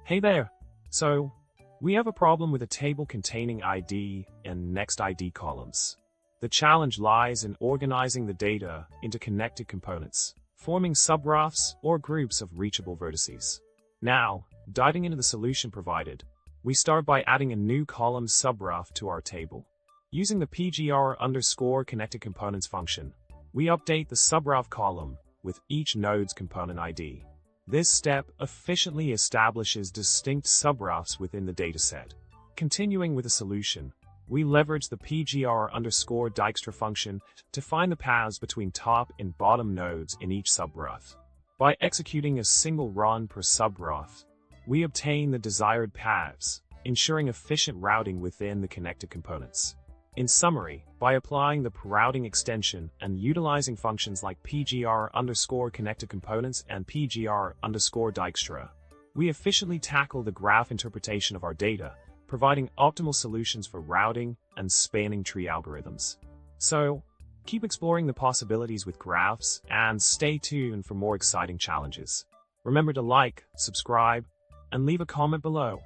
Hey there! So, we have a problem with a table containing ID and next ID columns. The challenge lies in organizing the data into connected components, forming subgraphs or groups of reachable vertices. Now, diving into the solution provided, we start by adding a new column subgraph to our table. Using the pgr_connectedComponents function, we update the subgraph column with each node's component ID. This step efficiently establishes distinct subgraphs within the dataset. Continuing with the solution, we leverage the pgr_dijkstra function to find the paths between top and bottom nodes in each subgraph. By executing a single run per subgraph, we obtain the desired paths, ensuring efficient routing within the connected components. In summary, by applying the routing extension and utilizing functions like pgr_connectedComponents and pgr_dijkstra, we efficiently tackle the graph interpretation of our data, providing optimal solutions for routing and spanning tree algorithms. So, keep exploring the possibilities with graphs and stay tuned for more exciting challenges. Remember to like, subscribe, and leave a comment below.